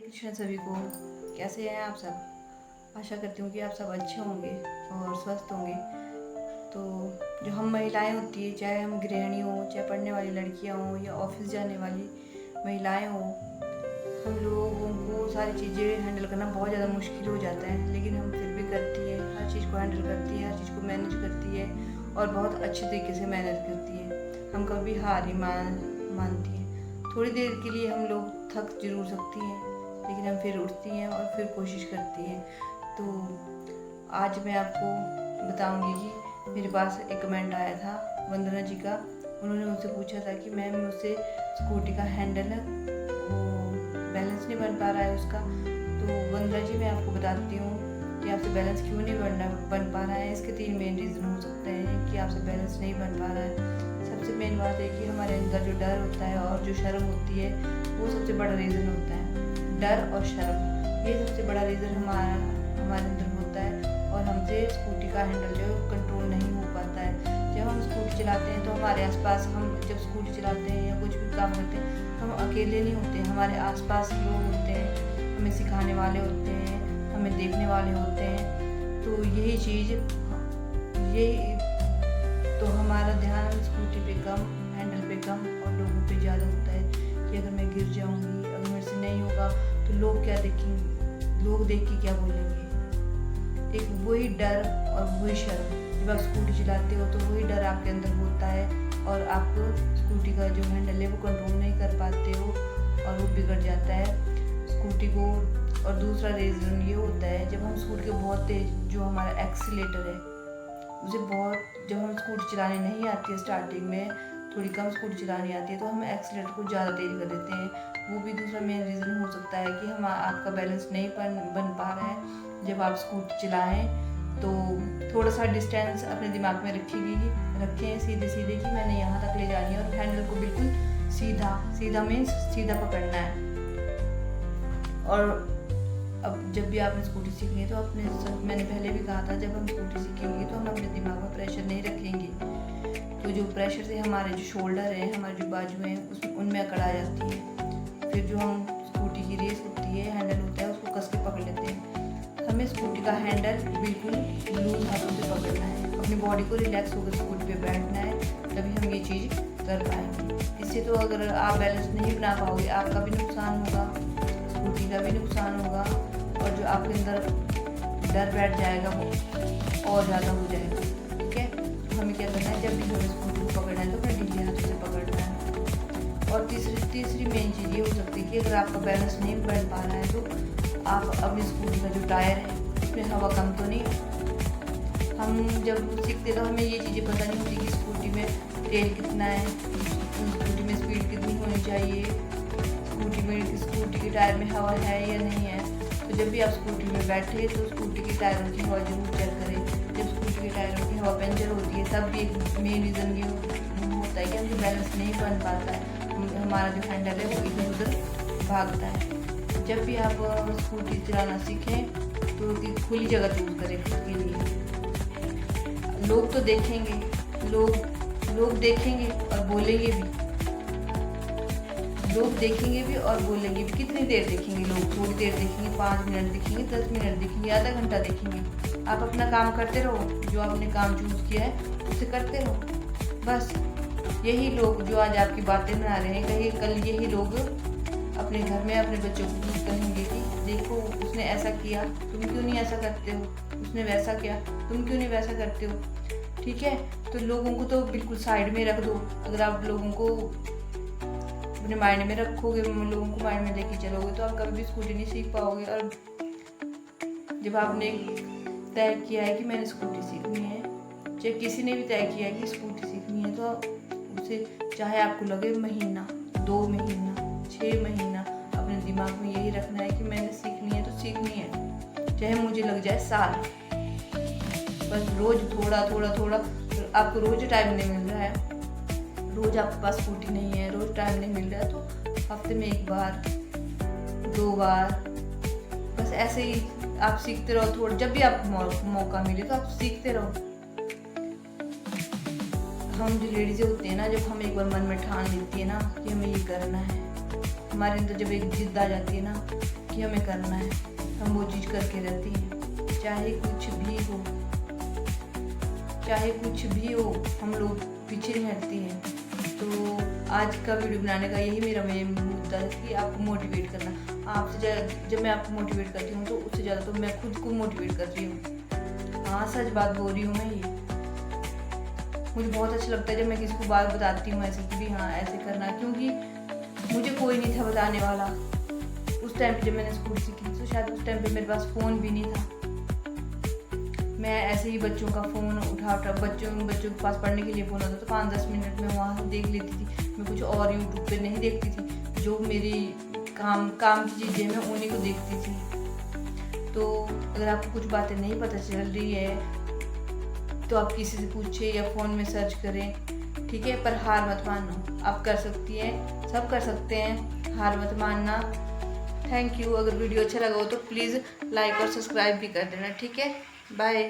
कृष्ण सभी को। कैसे हैं आप सब? आशा करती हूँ कि आप सब अच्छे होंगे और स्वस्थ होंगे। तो जो हम महिलाएं होती है, चाहे हम गृहिणी हों, चाहे पढ़ने वाली लड़कियां हों या ऑफिस जाने वाली महिलाएं हों, हम लोगों को सारी चीज़ें हैंडल करना बहुत ज़्यादा मुश्किल हो जाता है, लेकिन हम फिर भी करती है, हर चीज़ को हैंडल करती है, हर चीज़ को मैनेज करती है और बहुत अच्छे तरीके से मैनेज करती है। हम कभी हार नहीं मानती हैं। थोड़ी देर के लिए हम लोग थक जरूर सकती हैं, लेकिन हम फिर उठती हैं और फिर कोशिश करती हैं। तो आज मैं आपको बताऊंगी कि मेरे पास एक कमेंट आया था वंदना जी का। उन्होंने मुझसे पूछा था कि मैम मुझसे स्कूटी का हैंडल वो बैलेंस नहीं बन पा रहा है उसका। तो वंदना जी, मैं आपको बताती हूँ कि आपसे बैलेंस क्यों नहीं बन पा रहा है। इसके 3 मेन रीज़न हो सकते हैं कि आपसे बैलेंस नहीं बन पा रहा है। सबसे मेन बात है कि हमारे अंदर जो डर होता है और जो शर्म होती है, वो सबसे बड़ा रीज़न होता है। डर और शर्म, ये सबसे बड़ा रीज़न हमारे अंदर होता है और हमसे स्कूटी का हैंडल जो कंट्रोल नहीं हो पाता है। जब हम स्कूटी चलाते हैं तो हमारे आसपास, हम जब स्कूटी चलाते हैं या कुछ भी काम करते हैं, हम अकेले नहीं होते, हमारे आसपास लोग होते हैं, हमें सिखाने वाले होते हैं, हमें देखने वाले होते हैं। तो यही चीज़, यही तो हमारा ध्यान स्कूटी पे कम, हैंडल पे कम और लोगों पे ज़्यादा होता है कि अगर मैं गिर जाऊंगी, अगर मेरे से नहीं होगा तो लोग क्या देखेंगे, लोग देख के क्या बोलेंगे। एक वही डर और वही शर्म, जब आप स्कूटी चलाते हो तो वही डर आपके अंदर होता है और आप स्कूटी का जो हैंडल है वो कंट्रोल नहीं कर पाते हो और वो बिगड़ जाता है स्कूटी को। और दूसरा रीज़न ये होता है, जब हम स्कूटी के बहुत तेज, जो हमारा एक्सीलेटर है उसे बहुत, जब हम स्कूटी चलाने नहीं आती है, स्टार्टिंग में थोड़ी कम स्कूटी चलानी आती है, तो हम एक्सीलेटर को ज़्यादा तेज कर देते हैं। वो भी दूसरा मेन रीज़न हो सकता है कि आपका बैलेंस नहीं बन पा रहा है। जब आप स्कूटी चलाएं तो थोड़ा सा डिस्टेंस अपने दिमाग में रखें सीधे सीधे कि मैंने यहाँ तक ले जानी है, और हैंडल को बिल्कुल सीधा मीन्स सीधा पकड़ना है। और अब जब भी आपने स्कूटी सीखनी है तो मैंने पहले भी कहा था, जब हम स्कूटी सीखेंगे तो हम अपने दिमाग में प्रेशर नहीं रखेंगे। तो जो प्रेशर से हमारे जो शोल्डर है, हमारी जो बाजू है, उनमें अकड़ आ जाती है। फिर जो हम स्कूटी की रेस होती है, हैंडल होता है, उसको कस के पकड़ लेते हैं। हमें स्कूटी का हैंडल बिल्कुल लूज हाथों से पकड़ना है, अपनी बॉडी को रिलैक्स होकर स्कूटी पे बैठना है, तभी हम ये चीज़ कर पाएंगे। इससे तो अगर आप बैलेंस नहीं बना पाओगे, आपका भी नुकसान होगा, स्कूटी का भी नुकसान होगा, और जो आपके अंदर डर बैठ जाएगा वो और ज़्यादा हो जाएगा। ठीक है, तो हमें क्या करना है, जब भी हमें स्कूटी को पकड़ना है तो अपने ढीले हाथों से पकड़ना है। और तीसरी मेन चीज़ ये हो सकती है कि अगर आपका बैलेंस नहीं बन पा रहा है तो आप अपनी स्कूटी का जो टायर है उसमें हवा कम तो नहीं। हम जब सीखते तो हमें ये चीज़ें पता नहीं होती कि स्कूटी में तेल कितना है, स्कूटी में स्पीड कितनी होनी चाहिए, स्कूटी के टायर में हवा है या नहीं है। तो जब भी आप स्कूटी में बैठे तो स्कूटी के टायरों की हवा जरूर चेक करें। जब स्कूटी के टायरों की हवा पंचर होती है तब भी एक मेन रीज़न ये होता है कि हमसे बैलेंस नहीं बन पाता है, हमारा जो हैंडल है वो इधर उधर भागता है। जब भी आप स्कूटी चलाना सीखें तो खुली जगह चूज करें खुद के लिए। लोग तो देखेंगे, लोग देखेंगे और बोलेंगे भी, लोग देखेंगे भी और बोलेंगे भी। कितनी देर देखेंगे लोग? थोड़ी देर देखेंगे, 5 मिनट देखेंगे, 10 मिनट देखेंगे, आधा घंटा देखेंगे। आप अपना काम करते रहो, जो आपने काम चूज किया है उसे करते रहो बस। यही लोग जो आज आपकी बातें बना रहे हैं, कहीं कल यही लोग अपने घर में अपने बच्चों को कहेंगे कि देखो उसने ऐसा किया, तुम क्यों नहीं ऐसा करते हो, उसने वैसा किया, तुम क्यों नहीं वैसा करते हो। ठीक है, तो लोगों को तो बिल्कुल साइड में रख दो। अगर आप लोगों को अपने माइंड में रखोगे, लोगों को माइंड में लेके चलोगे तो आप कभी भी स्कूटी नहीं सीख पाओगे। और जब आपने तय किया है कि मैंने स्कूटी सीखनी है, चाहे किसी ने भी तय किया है कि स्कूटी सीखनी है, तो उसे चाहे आपको लगे महीना, 2 महीना, 6 महीना, अपने दिमाग में यही रखना है कि मैंने सीखनी है तो सीखनी है, चाहे मुझे लग जाए साल। बस रोज थोड़ा आपको रोज टाइम नहीं मिल रहा है, रोज आपके पास स्कूटी नहीं है, रोज टाइम नहीं मिल रहा है, तो हफ्ते में 1 बार 2 बार बस ऐसे ही आप सीखते रहो। थोड़ा जब भी आपको मौका मिले तो आप सीखते रहो। हम जो लेडीज़ होती है ना, जब हम एक बार मन में ठान लेती है ना कि हमें ये करना है, हमारे अंदर जब एक जिद आ जाती है ना कि हमें करना है, हम वो चीज़ करके रहते हैं। चाहे कुछ भी हो, चाहे कुछ भी हो, हम लोग पीछे नहीं हटते हैं। तो आज का वीडियो बनाने का यही मेरा मेन मुद्दा है कि आपको मोटिवेट करना। आपसे ज़्यादा जब मैं आपको मोटिवेट करती हूँ तो उससे ज़्यादा तो मैं खुद को मोटिवेट कर रही हूँ। हाँ, सच बात बोल रही हूँ मैं ये। मुझे बहुत अच्छा लगता है जब मैं किसी को बात बताती हूँ ऐसे कि भी हाँ ऐसे करना, क्योंकि मुझे कोई नहीं था बताने वाला। उस टाइम पे जब मैंने स्कूल सीखी तो शायद उस टाइम पे मेरे पास फ़ोन भी नहीं था। मैं ऐसे ही बच्चों का फ़ोन उठा बच्चों के पास पढ़ने के लिए फ़ोन होता तो 5-10 मिनट में वहाँ से देख लेती थी। मैं कुछ और यूट्यूब पे नहीं देखती थी, जो मेरी काम की चीज़ें मैं उन्हीं को देखती थी। तो अगर आपको कुछ बातें नहीं पता चल रही है तो आप किसी से पूछिए या फ़ोन में सर्च करें, ठीक है। पर हार मत मानो, आप कर सकती हैं, सब कर सकते हैं, हार मत मानना। Thank you. अगर वीडियो अच्छा लगा हो तो प्लीज़ लाइक और सब्सक्राइब भी कर देना, ठीक है। बाय।